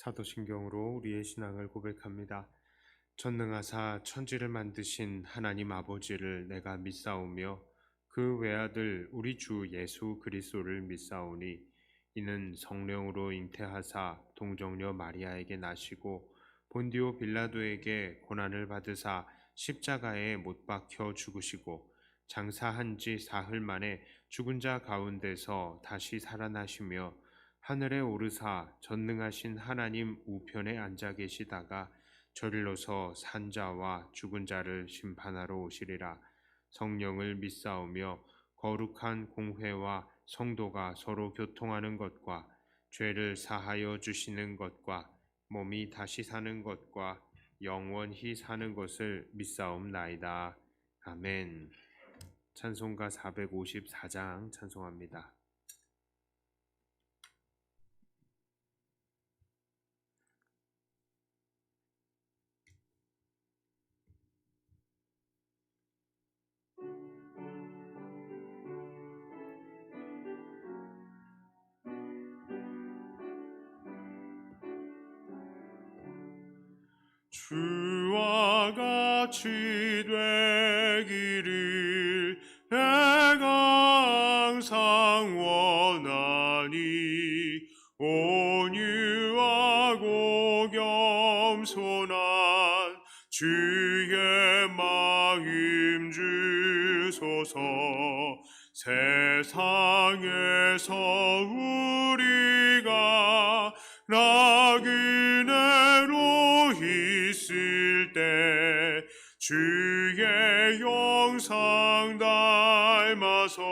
사도신경으로 우리의 신앙을 고백합니다. 전능하사 천지를 만드신 하나님 아버지를 내가 믿사오며 그 외아들 우리 주 예수 그리스도를 믿사오니 이는 성령으로 잉태하사 동정녀 마리아에게 나시고 본디오 빌라도에게 고난을 받으사 십자가에 못 박혀 죽으시고 장사한 지 사흘 만에 죽은 자 가운데서 다시 살아나시며 하늘에 오르사 전능하신 하나님 우편에 앉아 계시다가 저리로서 산자와 죽은 자를 심판하러 오시리라. 성령을 믿사오며 거룩한 공회와 성도가 서로 교통하는 것과 죄를 사하여 주시는 것과 몸이 다시 사는 것과 영원히 사는 것을 믿사옵나이다. 아멘. 찬송가 454장 찬송합니다. 주와 같이 되기를 내가 항상 원하니 온유하고 겸손한 주의 마음 주소서. 세상에서 우리가 나그네로 있을 때 주의 영상 닮아서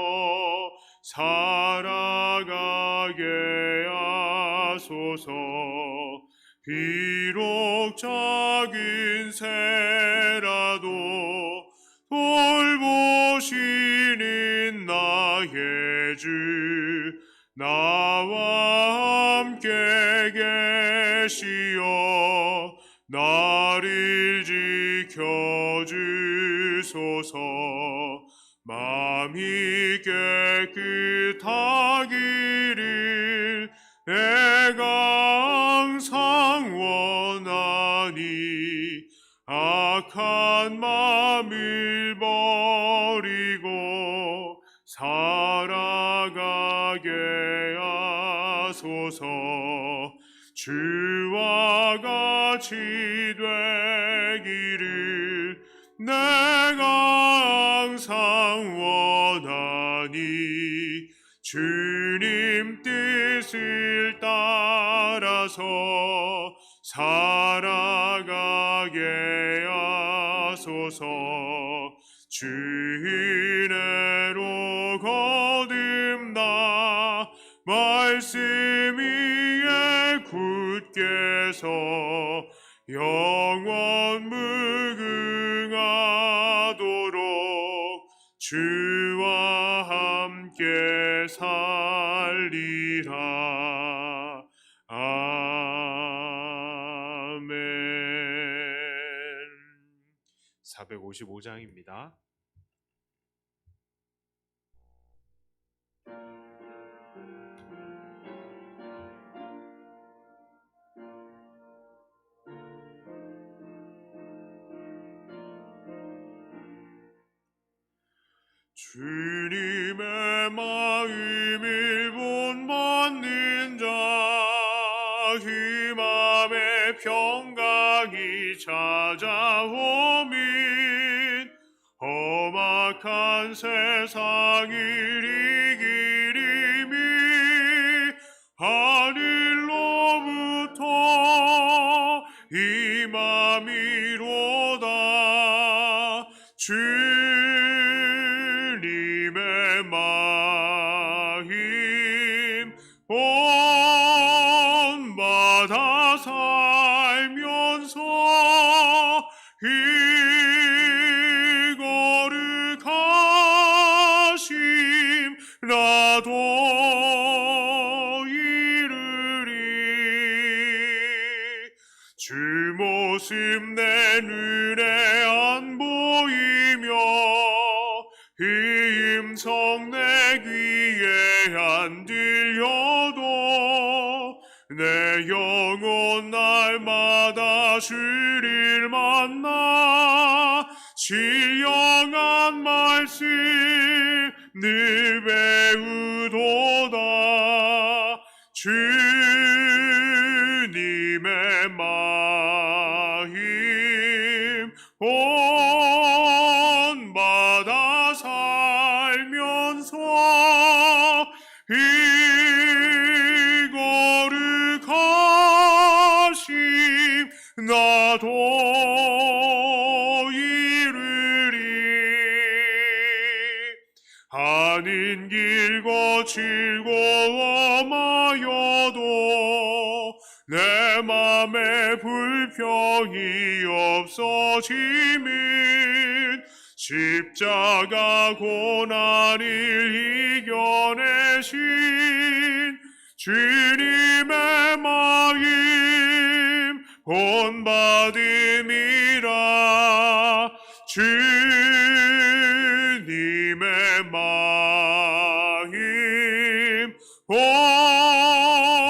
살아가게 하소서. 비록 작은 새라도 돌보시는 나의 주 나와 함께 계시어 나를 지켜주소서. 마음이 깨끗하기를 내가 항상 원하니 악한 마음을 버리고 살아가게 하소서. 주와 같이 되기를 내가 항상 원하니 주님 뜻을 따라서 살아가게 하소서. 주 은혜로 거듭나 말씀 위에 굳게 서 영원 무궁하도록 주와 함께 살리라. 아멘. 455장입니다. 주님의 마음을 본받는 자, 그 맘에 평강이 찾아오면 험악한 세상을 이기리니 하늘로부터 임함이로다. 주님의 마음 본받아 살면서 그 거룩하심 나도 이루리. 주 모습 내 눈에 안 보이며 그 음성 내 귀에 안 들려도 내 영혼 날마다 주를 만나 신령한 말씀 늘 배우도다. 주님의 마임 본받아 살면서 이 거룩하심 나도 이루리. 하는 길 거칠고 험하여도 내 맘에 불평이 없어짐은 십자가 고난을 이겨내신 주님의 마임 본받음이라. 주님의 마임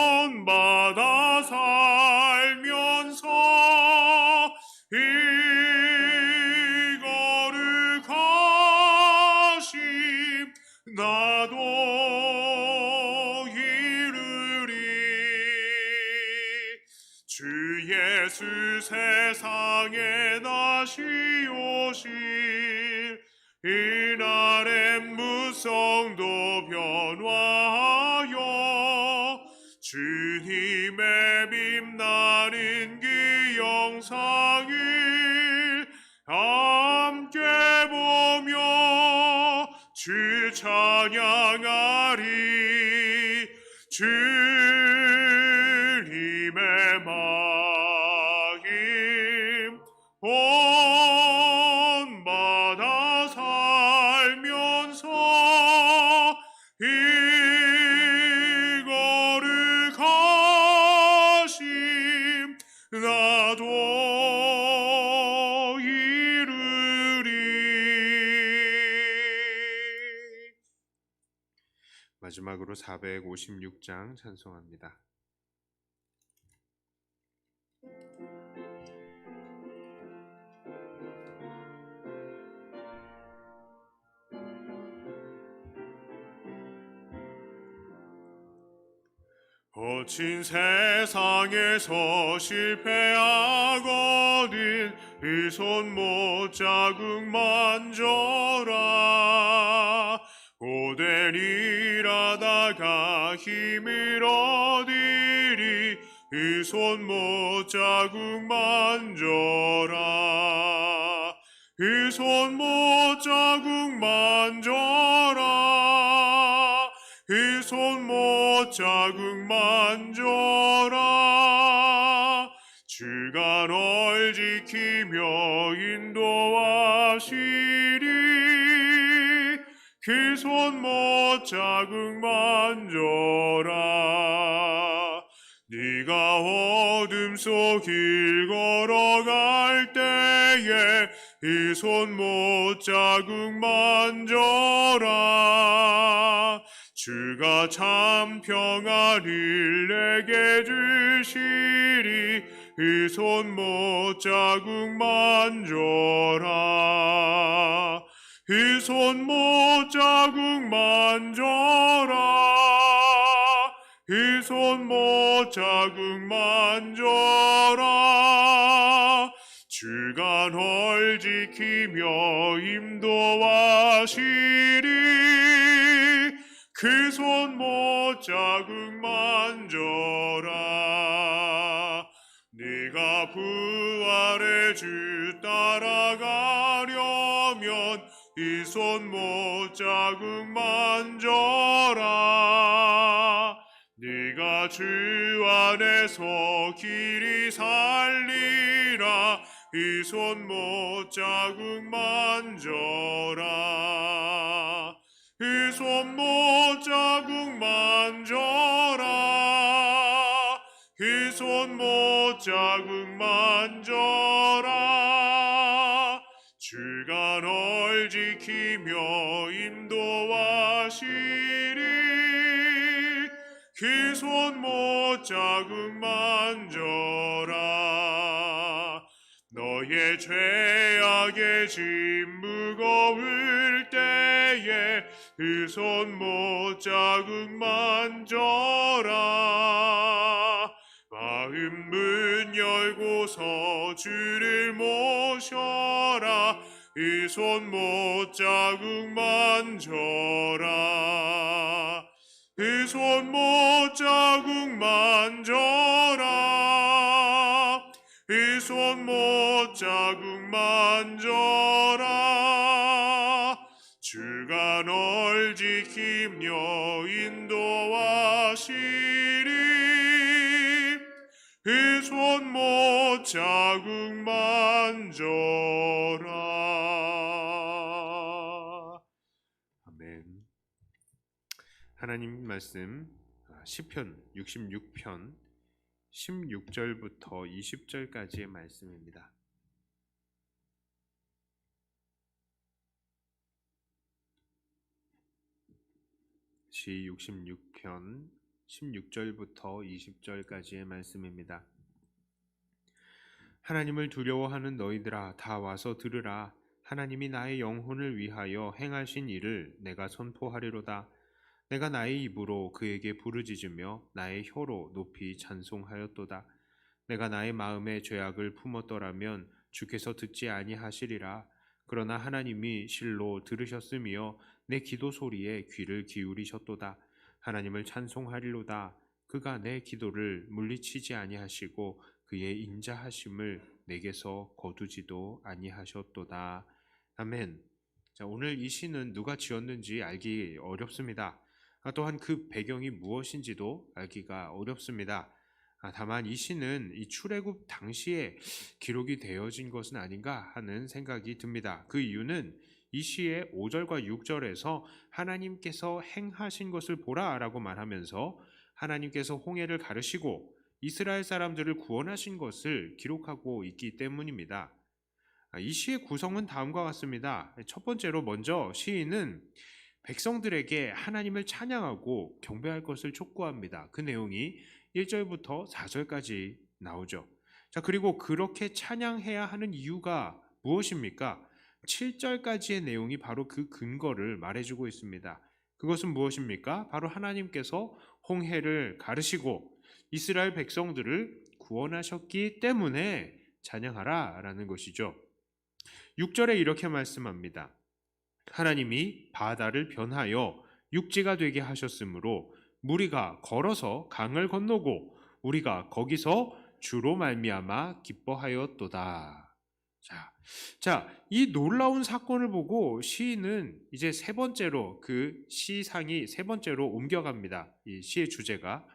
본받아 살면서 이 거룩하심 나도 이루리. 주 예수 세상에 다시 오실 이날엔 무성도 변화하여 주님의 빛나는 그 영상을 함께 보며 주 찬양하리. 주님의 마임 본받아 살면서 이 거룩하심 나도 이루리. 마지막으로 456장 찬송합니다. 거친 세상에서 실패하거든 이 손못 자국 만져라. 고된 일하다가 힘을 얻으리 이 손못 자국 만져라. 이 손못 자국 만져라. 이 손못 자국 만져라. 주가 널 지키며 인도하시리. 그 손못 자국 만져라. 네가 어둠 속 길 걸어갈 때에 이 손못 자국 만져라. 주가 참 평안을 내게 주시리. 이 손못 자국 만져라. 이 손못 자국 만져라. 이 손못 자국 만져라. 주가 널 지키며 인도하시리. 그 손못 자국 만져라. 네가 부활의 주 따라가려면 이 손못 자국 만져라. 네가 주 안에서 길이 살리라. 이 손못 자국 만져라. 이 손못 자국 만져라. 이 손못 자국 만져라. 주가 널 지키며 인도하시리. 그 손못 못 자국 만져라. 너의 죄악의 짐 무거울 때에 그 손 못 자국 만져라. 마음 문 열고서 주를 모셔라. 그 손 못 자국 만져라. 그 손 못 자국 만져라. 그 손 못 자국 만져라. 주가 널 지키며 인도하시리. 그 손 못 자국 만져라. 아멘. 하나님 말씀 시편 66편 16절부터 20절까지의 말씀입니다. 시 66편 16절부터 20절까지의 말씀입니다. 하나님을 두려워하는 너희들아 다 와서 들으라. 하나님이 나의 영혼을 위하여 행하신 일을 내가 선포하리로다. 내가 나의 입으로 그에게 부르짖으며 나의 혀로 높이 찬송하였도다. 내가 나의 마음에 죄악을 품었더라면 주께서 듣지 아니하시리라. 그러나 하나님이 실로 들으셨으며 내 기도 소리에 귀를 기울이셨도다. 하나님을 찬송하리로다. 그가 내 기도를 물리치지 아니하시고 그의 인자하심을 내게서 거두지도 아니하셨도다. 아멘. 자, 오늘 이 시는 누가 지었는지 알기 어렵습니다. 또한 그 배경이 무엇인지도 알기가 어렵습니다. 다만 이 시는 이 출애굽 당시에 기록이 되어진 것은 아닌가 하는 생각이 듭니다. 그 이유는 이 시의 5절과 6절에서 하나님께서 행하신 것을 보라 라고 말하면서 하나님께서 홍해를 가르시고 이스라엘 사람들을 구원하신 것을 기록하고 있기 때문입니다. 이 시의 구성은 다음과 같습니다. 첫 번째로 먼저 시인은 백성들에게 하나님을 찬양하고 경배할 것을 촉구합니다. 그 내용이 1절부터 4절까지 나오죠. 자, 그리고 그렇게 찬양해야 하는 이유가 무엇입니까? 7절까지의 내용이 바로 그 근거를 말해주고 있습니다. 그것은 무엇입니까? 바로 하나님께서 홍해를 가르시고 이스라엘 백성들을 구원하셨기 때문에 찬양하라 라는 것이죠. 6절에 이렇게 말씀합니다. 하나님이 바다를 변하여 육지가 되게 하셨으므로 무리가 걸어서 강을 건너고 우리가 거기서 주로 말미암아 기뻐하였도다. 자, 이 놀라운 사건을 보고 시인은 이제 세 번째로 그 시상이 세 번째로 옮겨갑니다. 이 시의 주제가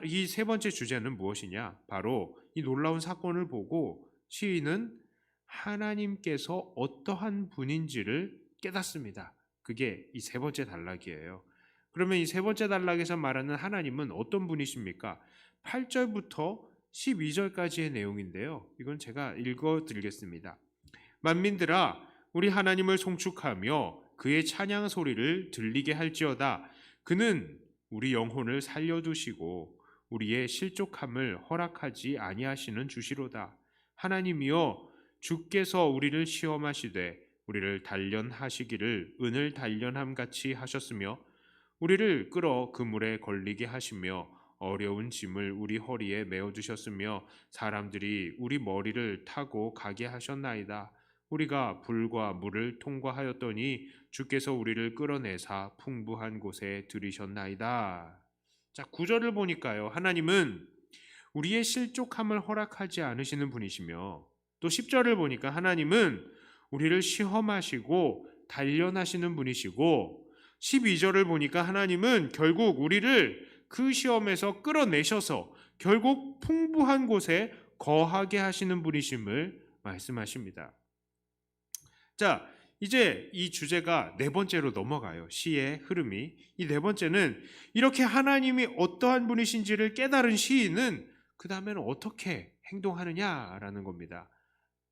이 세 번째 주제는 무엇이냐? 바로 이 놀라운 사건을 보고 시인은 하나님께서 어떠한 분인지를 깨닫습니다. 그게 이 세 번째 단락이에요. 그러면 이 세 번째 단락에서 말하는 하나님은 어떤 분이십니까? 8절부터 12절까지의 내용인데요. 이건 제가 읽어드리겠습니다. 만민들아, 우리 하나님을 송축하며 그의 찬양 소리를 들리게 할지어다. 그는 우리 영혼을 살려두시고 우리의 실족함을 허락하지 아니하시는 주시로다. 하나님이여, 주께서 우리를 시험하시되 우리를 단련하시기를 은을 단련함같이 하셨으며 우리를 끌어 그물에 걸리게 하시며 어려운 짐을 우리 허리에 메어주셨으며 사람들이 우리 머리를 타고 가게 하셨나이다. 우리가 불과 물을 통과하였더니 주께서 우리를 끌어내사 풍부한 곳에 들이셨나이다. 자, 9절을 보니까요, 하나님은 우리의 실족함을 허락하지 않으시는 분이시며 또 10절을 보니까 하나님은 우리를 시험하시고 단련하시는 분이시고 12절을 보니까 하나님은 결국 우리를 그 시험에서 끌어내셔서 결국 풍부한 곳에 거하게 하시는 분이심을 말씀하십니다. 자, 이제 이 주제가 네 번째로 넘어가요. 시의 흐름이. 이 네 번째는 이렇게 하나님이 어떠한 분이신지를 깨달은 시인은 그 다음에는 어떻게 행동하느냐라는 겁니다.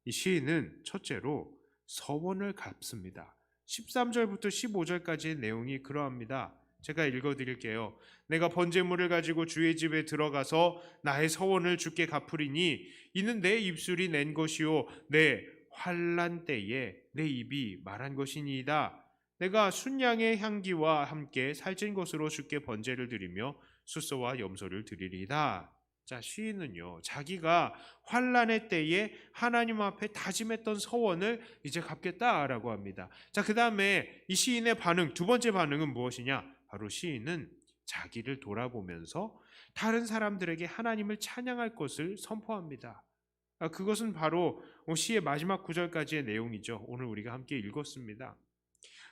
이 시인은 첫째로 서원을 갚습니다. 13절부터 15절까지의 내용이 그러합니다. 제가 읽어드릴게요. 내가 번제물을 가지고 주의 집에 들어가서 나의 서원을 주께 갚으리니 이는 내 입술이 낸 것이요 내 환난 때에 내 입이 말한 것이니이다. 내가 순양의 향기와 함께 살찐 것으로 주께 번제를 드리며 숫소와 염소를 드리리이다. 자, 시인은요, 자기가 환난의 때에 하나님 앞에 다짐했던 서원을 이제 갚겠다라고 합니다. 자, 그 다음에 이 시인의 반응, 두 번째 반응은 무엇이냐? 바로 시인은 자기를 돌아보면서 다른 사람들에게 하나님을 찬양할 것을 선포합니다. 그것은 바로 시의 마지막 구절까지의 내용이죠. 오늘 우리가 함께 읽었습니다.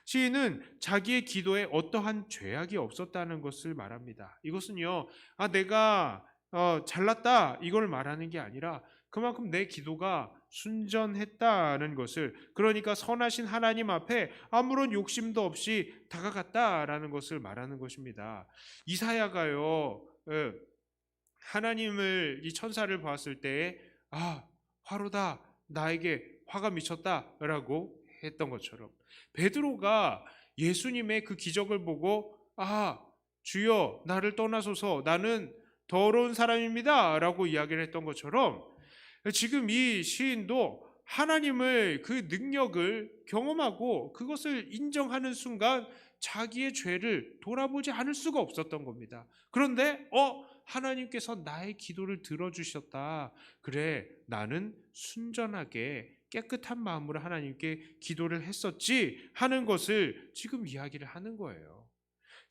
시인은 자기의 기도에 어떠한 죄악이 없었다는 것을 말합니다. 이것은요, 내가 잘났다 이걸 말하는 게 아니라 그만큼 내 기도가 순전했다는 것을, 그러니까 선하신 하나님 앞에 아무런 욕심도 없이 다가갔다라는 것을 말하는 것입니다. 이사야가요, 하나님을, 이 천사를 봤을 때에 화로다, 나에게 화가 미쳤다라고 했던 것처럼, 베드로가 예수님의 그 기적을 보고 주여 나를 떠나소서 나는 더러운 사람입니다 라고 이야기를 했던 것처럼, 지금 이 시인도 하나님을, 그 능력을 경험하고 그것을 인정하는 순간 자기의 죄를 돌아보지 않을 수가 없었던 겁니다. 그런데 하나님께서 나의 기도를 들어주셨다. 그래, 나는 순전하게 깨끗한 마음으로 하나님께 기도를 했었지 하는 것을 지금 이야기를 하는 거예요.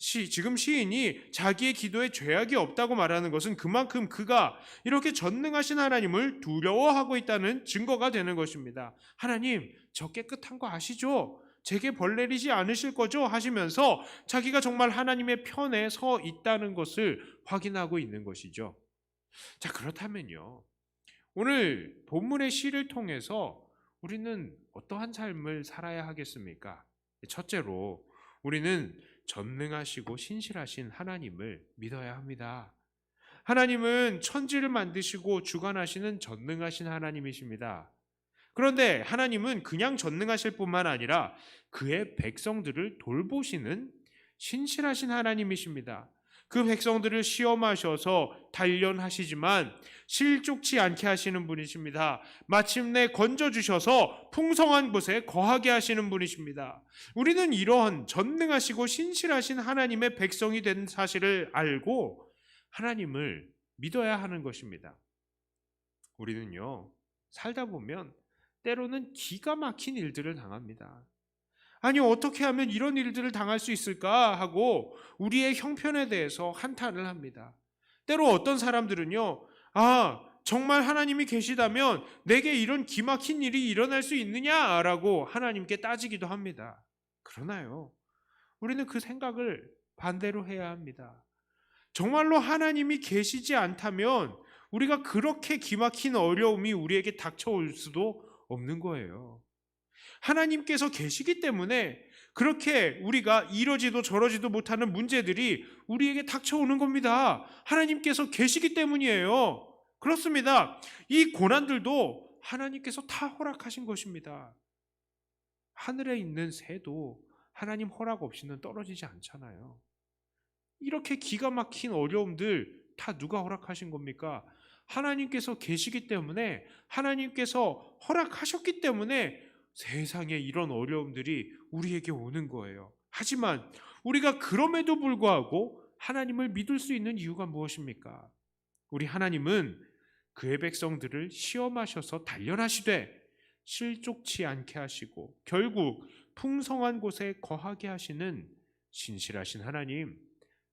지금 시인이 자기의 기도에 죄악이 없다고 말하는 것은 그만큼 그가 이렇게 전능하신 하나님을 두려워하고 있다는 증거가 되는 것입니다. 하나님, 저 깨끗한 거 아시죠? 제게 벌 내리지 않으실 거죠? 하시면서 자기가 정말 하나님의 편에 서 있다는 것을 확인하고 있는 것이죠. 자, 그렇다면요, 오늘 본문의 시를 통해서 우리는 어떠한 삶을 살아야 하겠습니까? 첫째로, 우리는 전능하시고 신실하신 하나님을 믿어야 합니다. 하나님은 천지를 만드시고 주관하시는 전능하신 하나님이십니다. 그런데 하나님은 그냥 전능하실 뿐만 아니라 그의 백성들을 돌보시는 신실하신 하나님이십니다. 그 백성들을 시험하셔서 단련하시지만 실족치 않게 하시는 분이십니다. 마침내 건져주셔서 풍성한 곳에 거하게 하시는 분이십니다. 우리는 이러한 전능하시고 신실하신 하나님의 백성이 된 사실을 알고 하나님을 믿어야 하는 것입니다. 우리는요, 살다 보면 때로는 기가 막힌 일들을 당합니다. 아니, 어떻게 하면 이런 일들을 당할 수 있을까 하고 우리의 형편에 대해서 한탄을 합니다. 때로 어떤 사람들은요, 정말 하나님이 계시다면 내게 이런 기막힌 일이 일어날 수 있느냐라고 하나님께 따지기도 합니다. 그러나요, 우리는 그 생각을 반대로 해야 합니다. 정말로 하나님이 계시지 않다면 우리가 그렇게 기막힌 어려움이 우리에게 닥쳐올 수도 없는 거예요. 하나님께서 계시기 때문에 그렇게 우리가 이러지도 저러지도 못하는 문제들이 우리에게 닥쳐오는 겁니다. 하나님께서 계시기 때문이에요. 그렇습니다. 이 고난들도 하나님께서 다 허락하신 것입니다. 하늘에 있는 새도 하나님 허락 없이는 떨어지지 않잖아요. 이렇게 기가 막힌 어려움들 다 누가 허락하신 겁니까? 하나님께서 계시기 때문에, 하나님께서 허락하셨기 때문에 세상에 이런 어려움들이 우리에게 오는 거예요. 하지만 우리가 그럼에도 불구하고 하나님을 믿을 수 있는 이유가 무엇입니까? 우리 하나님은 그의 백성들을 시험하셔서 단련하시되 실족치 않게 하시고 결국 풍성한 곳에 거하게 하시는 신실하신 하나님,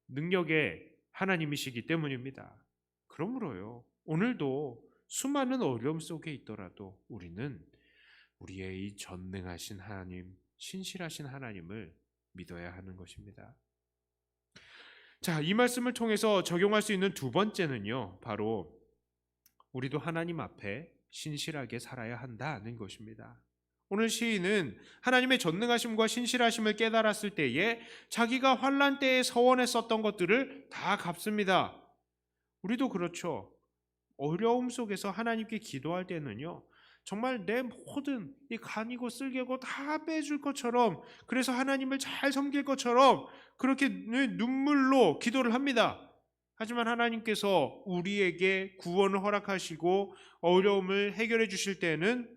능력의 하나님이시기 때문입니다. 그러므로요, 오늘도 수많은 어려움 속에 있더라도 우리는 우리의 이 전능하신 하나님, 신실하신 하나님을 믿어야 하는 것입니다. 자, 이 말씀을 통해서 적용할 수 있는 두 번째는요, 바로 우리도 하나님 앞에 신실하게 살아야 한다는 것입니다. 오늘 시인은 하나님의 전능하심과 신실하심을 깨달았을 때에 자기가 환난 때에 서원했었던 것들을 다 갚습니다. 우리도 그렇죠. 어려움 속에서 하나님께 기도할 때는요, 정말 내 모든 이 간이고 쓸개고 다 빼줄 것처럼, 그래서 하나님을 잘 섬길 것처럼 그렇게 눈물로 기도를 합니다. 하지만 하나님께서 우리에게 구원을 허락하시고 어려움을 해결해 주실 때는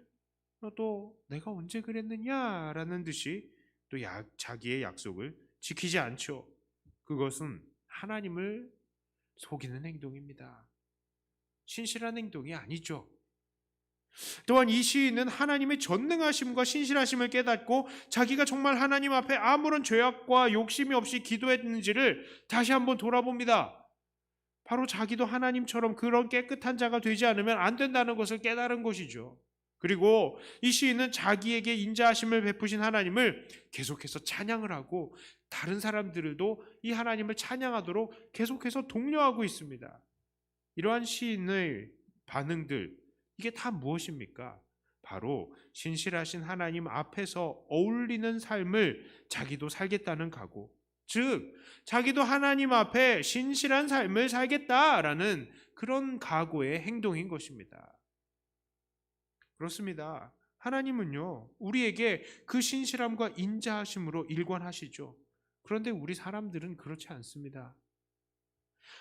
또 내가 언제 그랬느냐라는 듯이 또 자기의 약속을 지키지 않죠. 그것은 하나님을 속이는 행동입니다. 신실한 행동이 아니죠. 또한 이 시인은 하나님의 전능하심과 신실하심을 깨닫고 자기가 정말 하나님 앞에 아무런 죄악과 욕심이 없이 기도했는지를 다시 한번 돌아봅니다. 바로 자기도 하나님처럼 그런 깨끗한 자가 되지 않으면 안 된다는 것을 깨달은 것이죠. 그리고 이 시인은 자기에게 인자하심을 베푸신 하나님을 계속해서 찬양을 하고 다른 사람들도 이 하나님을 찬양하도록 계속해서 독려하고 있습니다. 이러한 시인의 반응들, 이게 다 무엇입니까? 바로 신실하신 하나님 앞에서 어울리는 삶을 자기도 살겠다는 각오, 즉 자기도 하나님 앞에 신실한 삶을 살겠다라는 그런 각오의 행동인 것입니다. 그렇습니다. 하나님은요, 우리에게 그 신실함과 인자하심으로 일관하시죠. 그런데 우리 사람들은 그렇지 않습니다.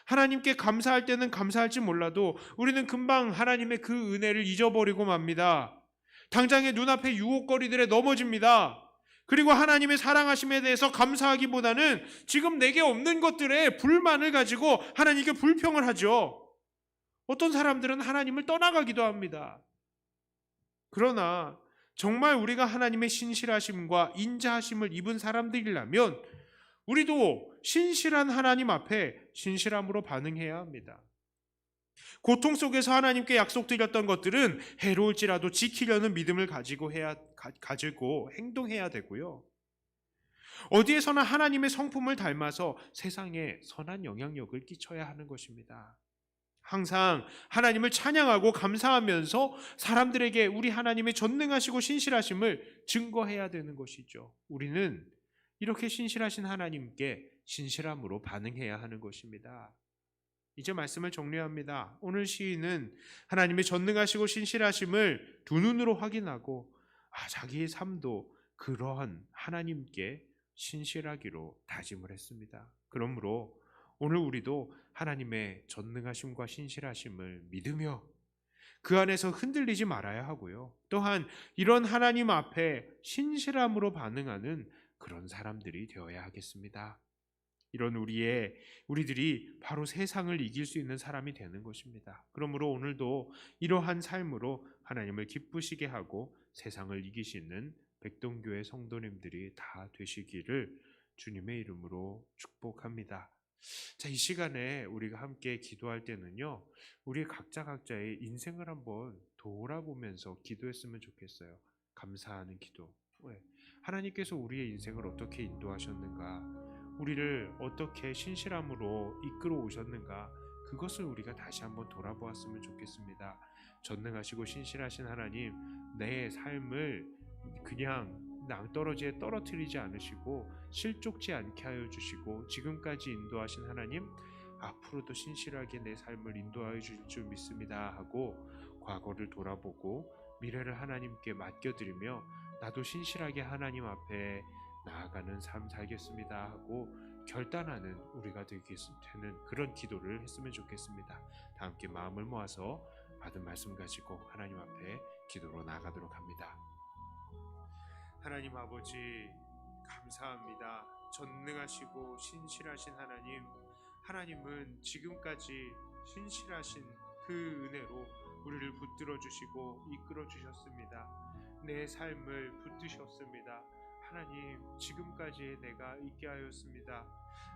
하나님께 감사할 때는 감사할지 몰라도 우리는 금방 하나님의 그 은혜를 잊어버리고 맙니다. 당장의 눈앞의 유혹거리들에 넘어집니다. 그리고 하나님의 사랑하심에 대해서 감사하기보다는 지금 내게 없는 것들에 불만을 가지고 하나님께 불평을 하죠. 어떤 사람들은 하나님을 떠나가기도 합니다. 그러나 정말 우리가 하나님의 신실하심과 인자하심을 입은 사람들이라면 우리도 신실한 하나님 앞에 신실함으로 반응해야 합니다. 고통 속에서 하나님께 약속드렸던 것들은 해로울지라도 지키려는 믿음을 가지고 행동해야 되고요. 어디에서나 하나님의 성품을 닮아서 세상에 선한 영향력을 끼쳐야 하는 것입니다. 항상 하나님을 찬양하고 감사하면서 사람들에게 우리 하나님의 전능하시고 신실하심을 증거해야 되는 것이죠. 우리는 이렇게 신실하신 하나님께 신실함으로 반응해야 하는 것입니다. 이제 말씀을 정리합니다. 오늘 시인은 하나님의 전능하시고 신실하심을 두 눈으로 확인하고 자기의 삶도 그러한 하나님께 신실하기로 다짐을 했습니다. 그러므로 오늘 우리도 하나님의 전능하심과 신실하심을 믿으며 그 안에서 흔들리지 말아야 하고요. 또한 이런 하나님 앞에 신실함으로 반응하는 그런 사람들이 되어야 하겠습니다. 이런 우리들이 바로 세상을 이길 수 있는 사람이 되는 것입니다. 그러므로 오늘도 이러한 삶으로 하나님을 기쁘시게 하고 세상을 이기시는 백동교회 성도님들이 다 되시기를 주님의 이름으로 축복합니다. 자, 이 시간에 우리가 함께 기도할 때는요, 우리 각자의 인생을 한번 돌아보면서 기도했으면 좋겠어요. 감사하는 기도. 하나님께서 우리의 인생을 어떻게 인도하셨는가, 우리를 어떻게 신실함으로 이끌어 오셨는가, 그것을 우리가 다시 한번 돌아보았으면 좋겠습니다. 전능하시고 신실하신 하나님, 내 삶을 그냥 낭떠러지에 떨어뜨리지 않으시고 실족지 않게 하여 주시고 지금까지 인도하신 하나님, 앞으로도 신실하게 내 삶을 인도하여 주실 줄 믿습니다 하고 과거를 돌아보고 미래를 하나님께 맡겨드리며 나도 신실하게 하나님 앞에 나아가는 삶 살겠습니다 하고 결단하는 우리가 되는 그런 기도를 했으면 좋겠습니다. 다 함께 마음을 모아서 받은 말씀 가지고 하나님 앞에 기도로 나아가도록 합니다. 하나님 아버지, 감사합니다. 전능하시고 신실하신 하나님, 하나님은 지금까지 신실하신 그 은혜로 우리를 붙들어 주시고 이끌어 주셨습니다. 내 삶을 붙드셨습니다. 하나님, 지금까지 내가 있게 하였습니다.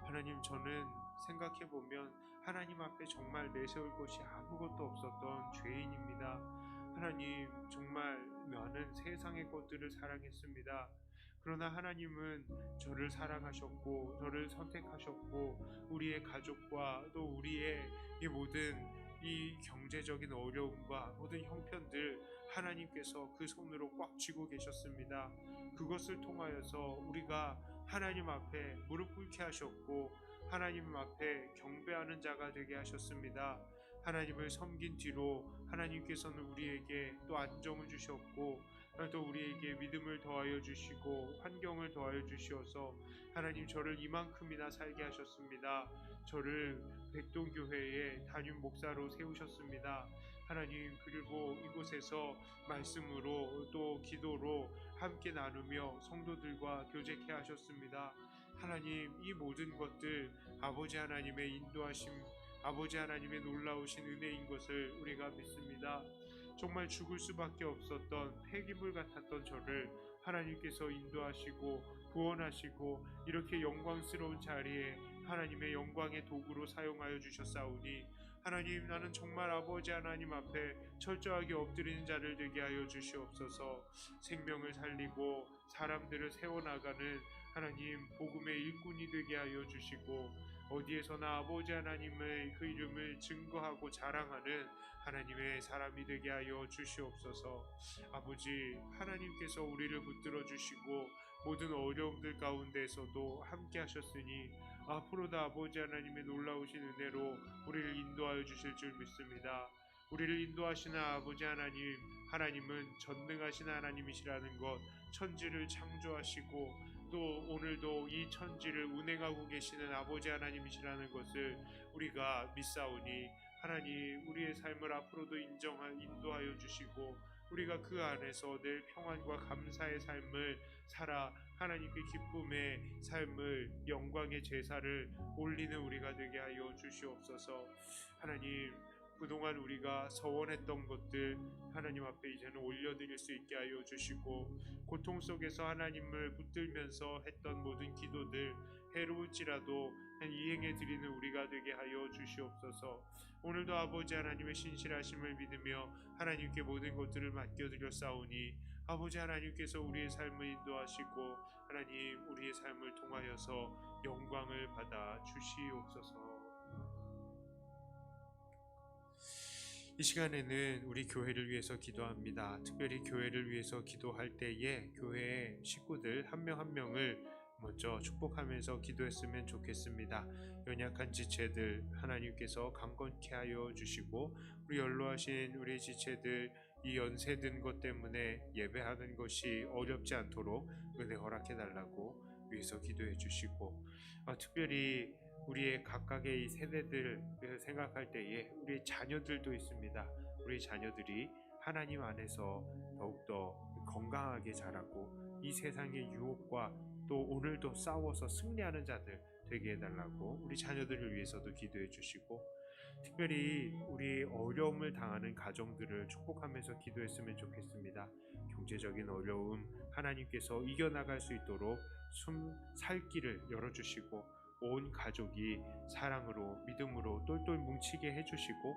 하나님, 저는 생각해보면 하나님 앞에 정말 내세울 것이 아무것도 없었던 죄인입니다. 하나님, 정말 많은 세상의 것들을 사랑했습니다. 그러나 하나님은 저를 사랑하셨고 저를 선택하셨고 우리의 가족과 또 우리의 이 모든 이 경제적인 어려움과 모든 형편들 하나님께서 그 손으로 꽉 쥐고 계셨습니다. 그것을 통하여서 우리가 하나님 앞에 무릎 꿇게 하셨고 하나님 앞에 경배하는 자가 되게 하셨습니다. 하나님을 섬긴 뒤로 하나님께서는 우리에게 또 안정을 주셨고 또 우리에게 믿음을 더하여 주시고 환경을 더하여 주시어서 하나님 저를 이만큼이나 살게 하셨습니다. 저를 백동교회의 담임 목사로 세우셨습니다. 하나님, 그리고 이곳에서 말씀으로 또 기도로 함께 나누며 성도들과 교제케 하셨습니다. 하나님, 이 모든 것들 아버지 하나님의 인도하심, 아버지 하나님의 놀라우신 은혜인 것을 우리가 믿습니다. 정말 죽을 수밖에 없었던 폐기물 같았던 저를 하나님께서 인도하시고 구원하시고 이렇게 영광스러운 자리에 하나님의 영광의 도구로 사용하여 주셨사오니 하나님, 나는 정말 아버지 하나님 앞에 철저하게 엎드리는 자를 되게 하여 주시옵소서. 생명을 살리고 사람들을 세워나가는 하나님 복음의 일꾼이 되게 하여 주시고 어디에서나 아버지 하나님의 그 이름을 증거하고 자랑하는 하나님의 사람이 되게 하여 주시옵소서. 아버지 하나님께서 우리를 붙들어 주시고 모든 어려움들 가운데서도 함께 하셨으니 앞으로도 아버지 하나님의 놀라우신 은혜로 우리를 인도하여 주실 줄 믿습니다. 우리를 인도하시는 아버지 하나님, 하나님은 전능하신 하나님이시라는 것, 천지를 창조하시고 또 오늘도 이 천지를 운행하고 계시는 아버지 하나님이시라는 것을 우리가 믿사오니 하나님, 우리의 삶을 앞으로도 인도하여 주시고 우리가 그 안에서 늘 평안과 감사의 삶을 살아 하나님께 기쁨의 삶을, 영광의 제사를 올리는 우리가 되게 하여 주시옵소서. 하나님, 그동안 우리가 서원했던 것들 하나님 앞에 이제는 올려드릴 수 있게 하여 주시고 고통 속에서 하나님을 붙들면서 했던 모든 기도들 해로울지라도 이행해 드리는 우리가 되게 하여 주시옵소서. 오늘도 아버지 하나님의 신실하심을 믿으며 하나님께 모든 것들을 맡겨드렸사오니 아버지 하나님께서 우리의 삶을 인도하시고 하나님, 우리의 삶을 통하여서 영광을 받아 주시옵소서. 이 시간에는 우리 교회를 위해서 기도합니다. 특별히 교회를 위해서 기도할 때에 교회의 식구들 한 명 한 명을 먼저 축복하면서 기도했으면 좋겠습니다. 연약한 지체들 하나님께서 강건케 하여 주시고 우리 연로하신 우리 지체들 이 연세 든 것 때문에 예배하는 것이 어렵지 않도록 은혜 허락해 달라고 위해서 기도해 주시고 특별히 우리의 각각의 이 세대들 생각할 때에 우리 자녀들도 있습니다. 우리 자녀들이 하나님 안에서 더욱더 건강하게 자라고 이 세상의 유혹과 또 오늘도 싸워서 승리하는 자들 되게 해달라고 우리 자녀들을 위해서도 기도해 주시고 특별히 우리 어려움을 당하는 가정들을 축복하면서 기도했으면 좋겠습니다. 경제적인 어려움 하나님께서 이겨나갈 수 있도록 살 길을 열어주시고 온 가족이 사랑으로 믿음으로 똘똘 뭉치게 해주시고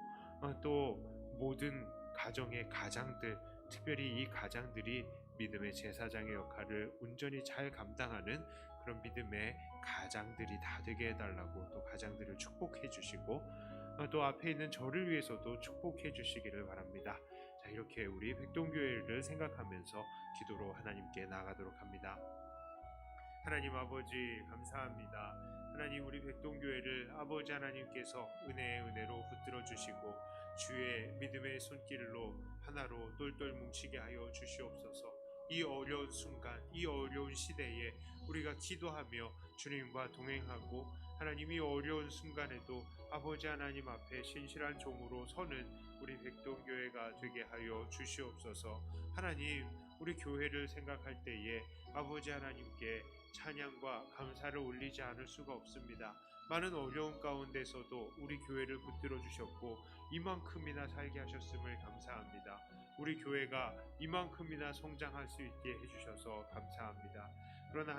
또 모든 가정의 가장들 특별히 이 가장들이 믿음의 제사장의 역할을 온전히 잘 감당하는 그런 믿음의 가장들이 다 되게 해달라고 또 가장들을 축복해 주시고 또 앞에 있는 저를 위해서도 축복해 주시기를 바랍니다. 자, 이렇게 우리 백동교회를 생각하면서 기도로 하나님께 나아가도록 합니다. 하나님 아버지 감사합니다. 하나님, 우리 백동교회를 아버지 하나님께서 은혜의 은혜로 붙들어 주시고 주의 믿음의 손길로 하나로 똘똘 뭉치게 하여 주시옵소서. 이 어려운 순간, 이 어려운 시대에 우리가 기도하며 주님과 동행하고 하나님, 이 어려운 순간에도 아버지 하나님 앞에 신실한 종으로 서는 우리 백동교회가 되게 하여 주시옵소서. 하나님, 우리 교회를 생각할 때에 아버지 하나님께 찬양과 감사를 올리지 않을 수가 없습니다. 많은 어려움 가운데서도 우리 교회를 붙들어 주셨고 이만큼이나 살게 하셨음을 감사합니다. 우리 교회가 이만큼이나 성장할 수 있게 해주셔서 감사합니다. 그러나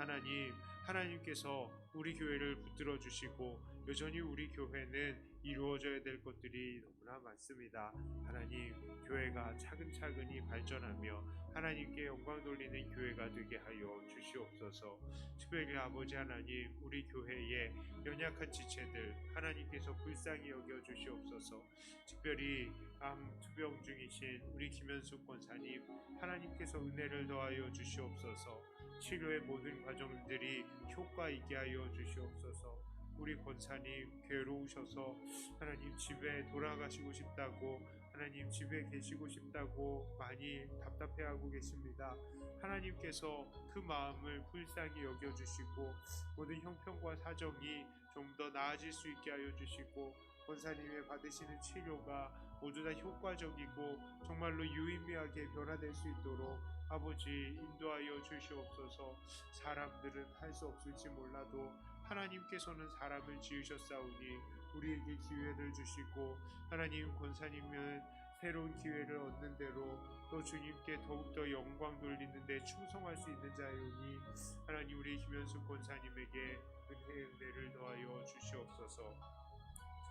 하나님께서 우리 교회를 붙들어 주시고 여전히 우리 교회는 이루어져야 될 것들이 너무나 많습니다. 하나님, 교회가 차근차근히 발전하며 하나님께 영광 돌리는 교회가 되게 하여 주시옵소서. 특별히 아버지 하나님, 우리 교회의 연약한 지체들 하나님께서 불쌍히 여겨 주시옵소서. 특별히 암 투병 중이신 우리 김현숙 권사님 하나님께서 은혜를 더하여 주시옵소서. 치료의 모든 과정들이 효과 있게 하여 주시옵소서. 우리 권사님 괴로우셔서 하나님 집에 돌아가시고 싶다고, 하나님 집에 계시고 싶다고 많이 답답해하고 계십니다. 하나님께서 그 마음을 불쌍히 여겨주시고 모든 형편과 사정이 좀 더 나아질 수 있게 하여 주시고, 권사님의 받으시는 치료가 모두 다 효과적이고 정말로 유의미하게 변화될 수 있도록 아버지 인도하여 주시옵소서. 사람들은 할 수 없을지 몰라도 하나님께서는 사람을 지으셨사오니 우리에게 기회를 주시고, 하나님 권사님은 새로운 기회를 얻는 대로 또 주님께 더욱더 영광 돌리는 데 충성할 수 있는 자이오니, 하나님 우리 김현숙 권사님에게 은혜를 더하여 주시옵소서.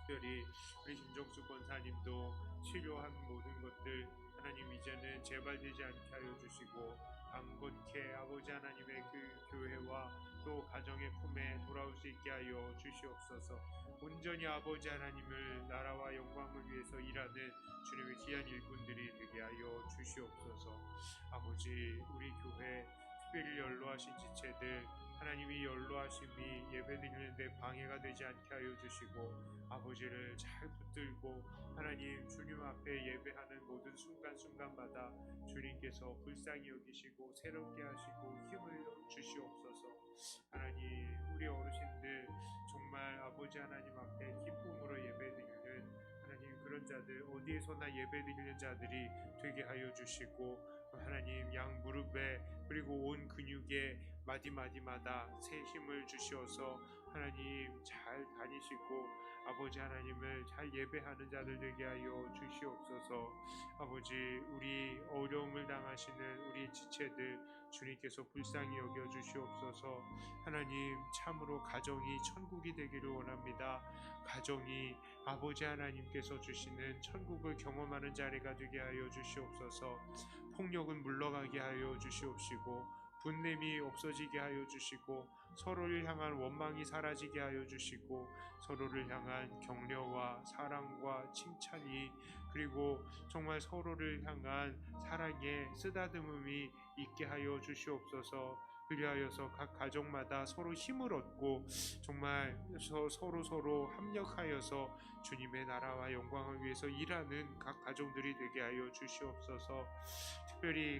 특별히 우리 김정수 권사님도 치료한 모든 것들 하나님 이제는 재발되지 않게 하여 주시고, 강건케 아버지 하나님의 그 교회와 또 가정의 품에 돌아올 수 있게 하여 주시옵소서. 온전히 아버지 하나님을 나라와 영광을 위해서 일하는 주님의 귀한 일꾼들이 되게 하여 주시옵소서. 아버지 우리 교회 특별히 연로하신 지체들 하나님이 연로하심이 예배드리는데 방해가 되지 않게 하여 주시고, 아버지를 잘 붙들고 하나님 주님 앞에 예배하는 모든 순간순간마다 주님께서 불쌍히 여기시고 새롭게 하시고 힘을 주시옵소서. 하나님 우리 어르신들 정말 아버지 하나님 앞에 기쁨으로 예배드리는 하나님 그런 자들, 어디에서나 예배드리는 자들이 되게 하여 주시고, 하나님 양 무릎에 그리고 온 근육에 마디마디마다 새 힘을 주시어서 하나님 잘 다니시고 아버지 하나님을 잘 예배하는 자들 되게 하여 주시옵소서. 아버지 우리 어려움을 당하시는 우리 지체들 주님께서 불쌍히 여겨 주시옵소서. 하나님 참으로 가정이 천국이 되기를 원합니다. 가정이 아버지 하나님께서 주시는 천국을 경험하는 자리가 되게 하여 주시옵소서. 폭력은 물러가게 하여 주시옵시고, 분냄이 없어지게 하여 주시고, 서로를 향한 원망이 사라지게 하여 주시고, 서로를 향한 격려와 사랑과 칭찬이, 그리고 정말 서로를 향한 사랑의 쓰다듬음이 있게 하여 주시옵소서. 그리하여서 각 가정마다 서로 힘을 얻고 정말 서로 합력하여서 주님의 나라와 영광을 위해서 일하는 각 가정들이 되게 하여 주시옵소서. 특별히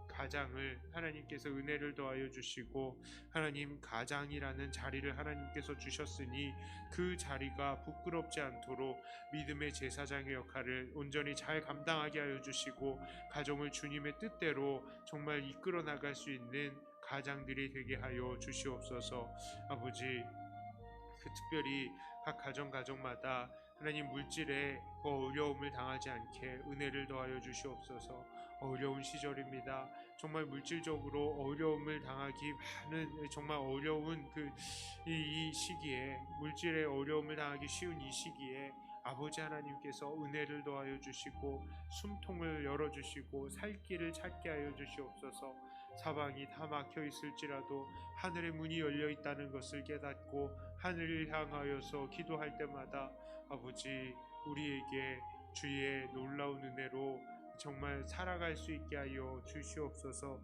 가장을 하나님께서 은혜를 더하여 주시고, 하나님 가장이라는 자리를 하나님께서 주셨으니 그 자리가 부끄럽지 않도록 믿음의 제사장의 역할을 온전히 잘 감당하게 하여 주시고, 가정을 주님의 뜻대로 정말 이끌어 나갈 수 있는 가장들이 되게 하여 주시옵소서. 아버지 특별히 각 가정마다 하나님 물질에 어려움을 당하지 않게 은혜를 더하여 주시옵소서. 어려운 시절입니다. 정말 물질적으로 어려움을 당하기 많은 정말 어려운 이 시기에, 물질에 어려움을 당하기 쉬운 이 시기에 아버지 하나님께서 은혜를 더하여 주시고 숨통을 열어주시고 살 길을 찾게 하여 주시옵소서. 사방이 다 막혀 있을지라도 하늘의 문이 열려 있다는 것을 깨닫고 하늘을 향하여서 기도할 때마다 아버지 우리에게 주의 놀라운 은혜로 정말 살아갈 수 있게 하여 주시옵소서.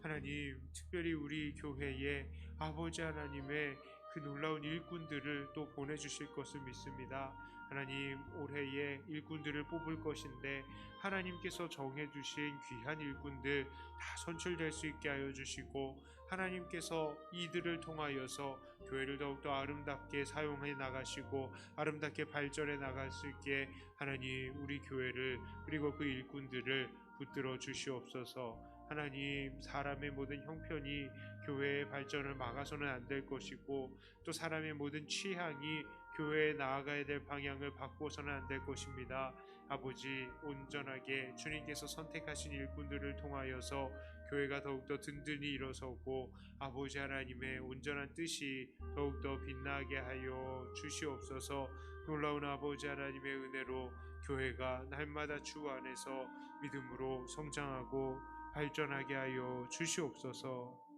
하나님 특별히 우리 교회에 아버지 하나님의 그 놀라운 일꾼들을 또 보내주실 것을 믿습니다. 하나님 올해에 일꾼들을 뽑을 것인데 하나님께서 정해주신 귀한 일꾼들 다 선출될 수 있게 하여 주시고, 하나님께서 이들을 통하여서 교회를 더욱더 아름답게 사용해 나가시고 아름답게 발전해 나갈 수 있게 하나님 우리 교회를 그리고 그 일꾼들을 붙들어 주시옵소서. 하나님 사람의 모든 형편이 교회의 발전을 막아서는 안 될 것이고, 또 사람의 모든 취향이 교회에 나아가야 될 방향을 바꾸어서는 안 될 것입니다. 아버지 온전하게 주님께서 선택하신 일꾼들을 통하여서 교회가 더욱더 든든히 일어서고 아버지 하나님의 온전한 뜻이 더욱더 빛나게 하여 주시옵소서. 놀라운 아버지 하나님의 은혜로 교회가 날마다 주 안에서 믿음으로 성장하고 발전하게 하여 주시옵소서.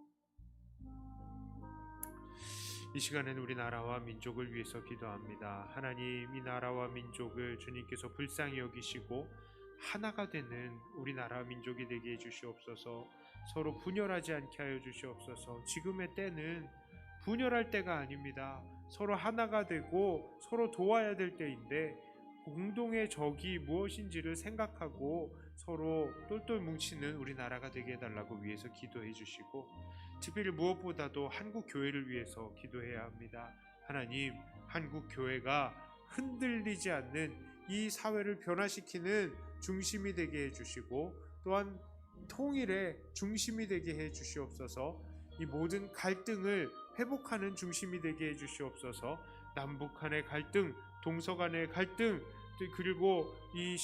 이 시간에는 우리 나라와 민족을 위해서 기도합니다. 하나님 이 나라와 민족을 주님께서 불쌍히 여기시고 하나가 되는 우리나라 민족이 되게 해주시옵소서. 서로 분열하지 않게 하여 주시옵소서. 지금의 때는 분열할 때가 아닙니다. 서로 하나가 되고 서로 도와야 될 때인데 공동의 적이 무엇인지를 생각하고 서로 똘똘 뭉치는 우리나라가 되게 해달라고 위해서 기도해 주시고, 특별히 무엇보다도 한국 교회를 위해서 기도해야 합니다. 하나님, 한국 교회가 흔들리지 않는 이 사회를 변화시키는 중심이 되게 해주시고, 또한 통일의 중심이 되게 해주시옵소서. 이 모든 갈등을 회복하는 중심이 되게 해주시옵소서. 남북 간의 갈등, 동서 간의 갈등, 그리고 이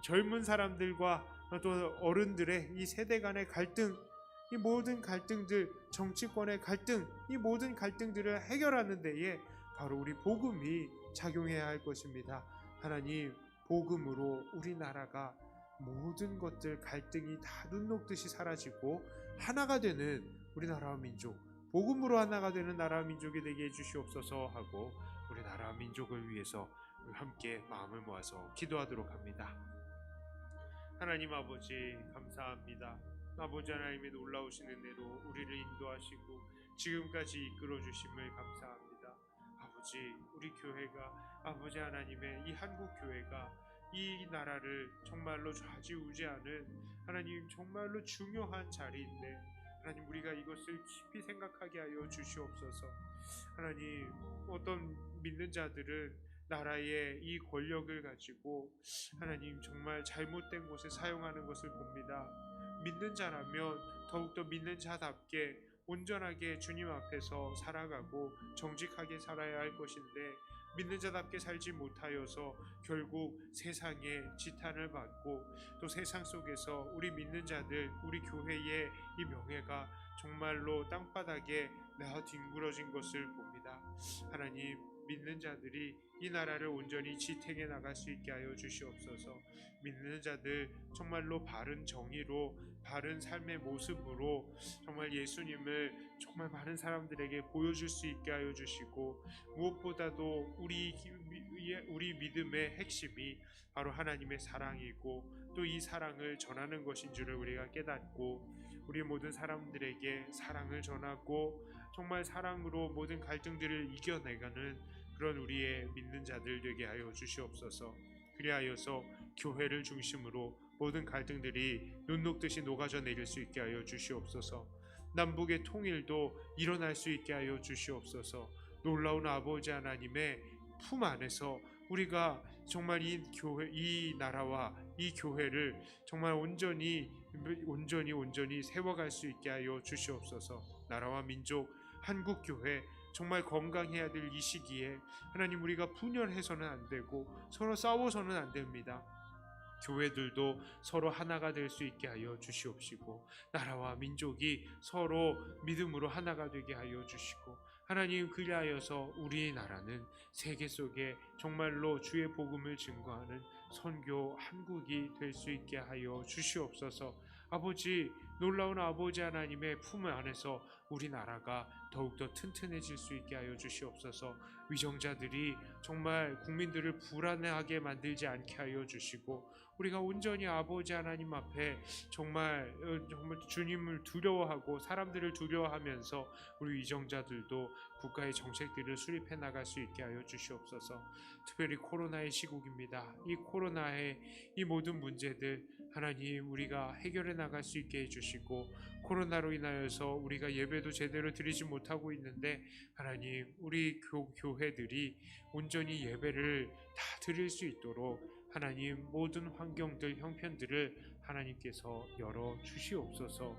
젊은 사람들과 또 어른들의 이 세대 간의 갈등, 이 모든 갈등들, 정치권의 갈등, 이 모든 갈등들을 해결하는 데에 바로 우리 복음이 작용해야 할 것입니다. 하나님, 복음으로 우리나라가 모든 것들 갈등이 다 눈 녹듯이 사라지고 하나가 되는 우리나라와 민족, 복음으로 하나가 되는 나라와 민족이 되게 해주시옵소서 하고, 우리 나라와 민족을 위해서 함께 마음을 모아서 기도하도록 합니다. 하나님 아버지, 감사합니다. 아버지 하나님의 놀라우신 은혜로 우리를 인도하시고 지금까지 이끌어 주심을 감사합니다. 아버지, 우리 교회가, 아버지 하나님의 이 한국 교회가 이 나라를 정말로 좌지우지하는 하나님 정말로 중요한 자리인데, 하나님 우리가 이것을 깊이 생각하게 하여 주시옵소서. 하나님, 어떤 믿는 자들은 나라의 이 권력을 가지고 하나님 정말 잘못된 곳에 사용하는 것을 봅니다. 믿는 자라면 더욱더 믿는 자답게 온전하게 주님 앞에서 살아가고 정직하게 살아야 할 것인데, 믿는 자답게 살지 못하여서 결국 세상에 지탄을 받고, 또 세상 속에서 우리 믿는 자들, 우리 교회의 이 명예가 정말로 땅바닥에 내어 뒹굴어진 것을 봅니다. 하나님, 믿는 자들이 이 나라를 온전히 지탱해 나갈 수 있게 하여 주시옵소서. 믿는 자들 정말로 바른 정의로, 바른 삶의 모습으로 정말 예수님을 정말 많은 사람들에게 보여줄 수 있게 하여 주시고, 무엇보다도 우리 믿음의 핵심이 바로 하나님의 사랑이고, 또 이 사랑을 전하는 것인 줄을 우리가 깨닫고, 우리 모든 사람들에게 사랑을 전하고 정말 사랑으로 모든 갈등들을 이겨내가는 그런 우리의 믿는 자들 되게 하여 주시옵소서. 그리하여서 교회를 중심으로 모든 갈등들이 눈 녹듯이 녹아져 내릴 수 있게 하여 주시옵소서. 남북의 통일도 일어날 수 있게 하여 주시옵소서. 놀라운 아버지 하나님의 품 안에서 우리가 정말 이 교회, 이 나라와 이 교회를 정말 온전히 세워갈 수 있게 하여 주시옵소서. 나라와 민족, 한국 교회 정말 건강해야 될 이 시기에 하나님, 우리가 분열해서는 안 되고 서로 싸워서는 안 됩니다. 교회들도 서로 하나가 될 수 있게 하여 주시옵시고, 나라와 민족이 서로 믿음으로 하나가 되게 하여 주시고, 하나님, 그리하여서 우리나라는 세계 속에 정말로 주의 복음을 증거하는 선교 한국이 될 수 있게 하여 주시옵소서. 아버지, 놀라운 아버지 하나님의 품 안에서 우리나라가 더욱더 튼튼해질 수 있게 하여 주시옵소서. 위정자들이 정말 국민들을 불안해하게 만들지 않게 하여 주시고, 우리가 온전히 아버지 하나님 앞에 정말 주님을 두려워하고 사람들을 두려워하면서 우리 위정자들도 국가의 정책들을 수립해 나갈 수 있게 하여 주시옵소서. 특별히 코로나의 시국입니다. 이 코로나의 이 모든 문제들 하나님, 우리가 해결해 나갈 수 있게 해주시고, 코로나로 인하여서 우리가 예배도 제대로 드리지 못하고 있는데 하나님, 우리 교회들이 온전히 예배를 다 드릴 수 있도록 하나님, 모든 환경들, 형편들을 하나님께서 열어 주시옵소서.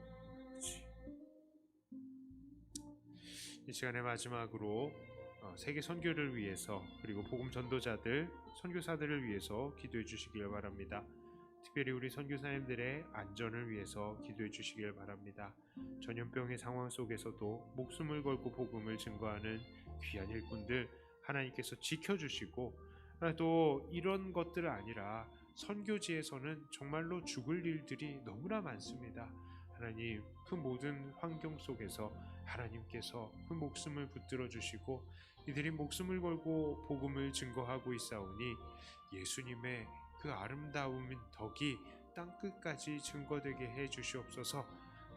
이 시간의 마지막으로 세계 선교를 위해서, 그리고 복음 전도자들, 선교사들을 위해서 기도해 주시길 바랍니다. 특별히 우리 선교사님들의 안전을 위해서 기도해 주시길 바랍니다. 전염병의 상황 속에서도 목숨을 걸고 복음을 증거하는 귀한 일꾼들 하나님께서 지켜주시고, 또 이런 것들 아니라 선교지에서는 정말로 죽을 일들이 너무나 많습니다. 하나님, 그 모든 환경 속에서 하나님께서 그 목숨을 붙들어 주시고, 이들이 목숨을 걸고 복음을 증거하고 있사오니 예수님의 그 아름다운 덕이 땅끝까지 증거되게 해 주시옵소서.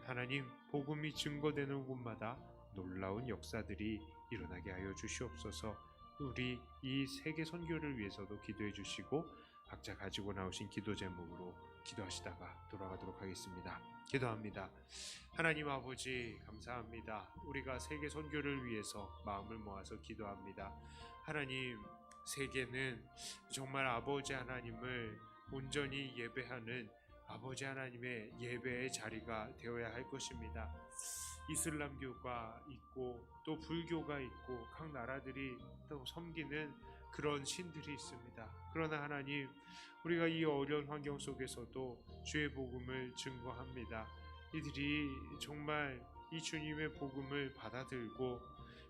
하나님, 복음이 증거되는 곳마다 놀라운 역사들이 일어나게 하여 주시옵소서. 우리 이 세계 선교를 위해서도 기도해 주시고 각자 가지고 나오신 기도 제목으로 기도하시다가 돌아가도록 하겠습니다. 기도합니다. 하나님 아버지 감사합니다. 우리가 세계 선교를 위해서 마음을 모아서 기도합니다. 하나님, 세계는 정말 아버지 하나님을 온전히 예배하는 아버지 하나님의 예배의 자리가 되어야 할 것입니다. 이슬람교가 있고 또 불교가 있고 각 나라들이 또 섬기는 그런 신들이 있습니다. 그러나 하나님, 우리가 이 어려운 환경 속에서도 주의 복음을 증거합니다. 이들이 정말 이 주님의 복음을 받아들고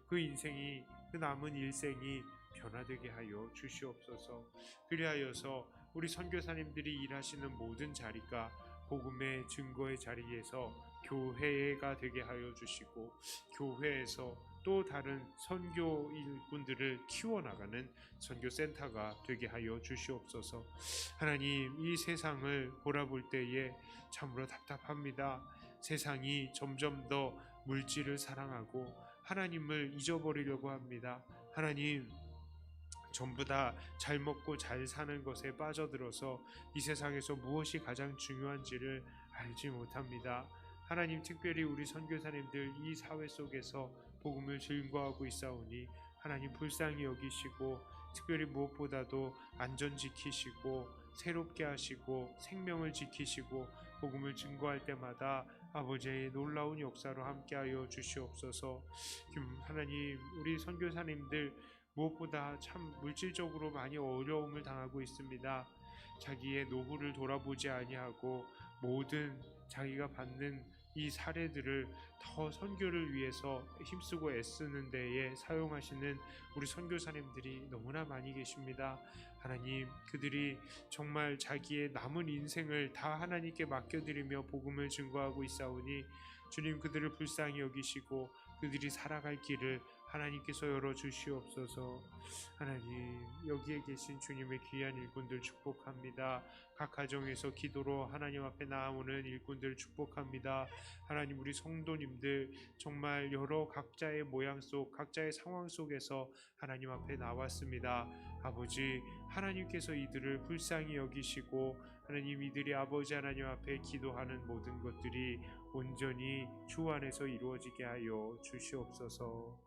그 인생이, 그 남은 일생이 변화되게 하여 주시옵소서. 그리하여서 우리 선교사님들이 일하시는 모든 자리가 복음의 증거의 자리에서 교회가 되게 하여 주시고, 교회에서 또 다른 선교 일꾼들을 키워나가는 선교센터가 되게 하여 주시옵소서. 하나님, 이 세상을 돌아볼 때에 참으로 답답합니다. 세상이 점점 더 물질을 사랑하고 하나님을 잊어버리려고 합니다. 하나님, 전부 다 잘 먹고 잘 사는 것에 빠져들어서 이 세상에서 무엇이 가장 중요한지를 알지 못합니다. 하나님, 특별히 우리 선교사님들 이 사회 속에서 복음을 증거하고 있사오니 하나님 불쌍히 여기시고, 특별히 무엇보다도 안전 지키시고 새롭게 하시고 생명을 지키시고 복음을 증거할 때마다 아버지의 놀라운 역사로 함께하여 주시옵소서. 하나님, 우리 선교사님들 무엇보다 참 물질적으로 많이 어려움을 당하고 있습니다. 자기의 노후를 돌아보지 아니하고 모든 자기가 받는 이 사례들을 더 선교를 위해서 힘쓰고 애쓰는 데에 사용하시는 우리 선교사님들이 너무나 많이 계십니다. 하나님, 그들이 정말 자기의 남은 인생을 다 하나님께 맡겨드리며 복음을 증거하고 있사오니 주님, 그들을 불쌍히 여기시고 그들이 살아갈 길을 하나님께서 열어주시옵소서. 하나님, 여기에 계신 주님의 귀한 일꾼들 축복합니다. 각 가정에서 기도로 하나님 앞에 나아오는 일꾼들 축복합니다. 하나님, 우리 성도님들 정말 여러 각자의 모양 속, 각자의 상황 속에서 하나님 앞에 나왔습니다. 아버지, 하나님께서 이들을 불쌍히 여기시고 하나님, 이들이 아버지 하나님 앞에 기도하는 모든 것들이 온전히 주 안에서 이루어지게 하여 주시옵소서.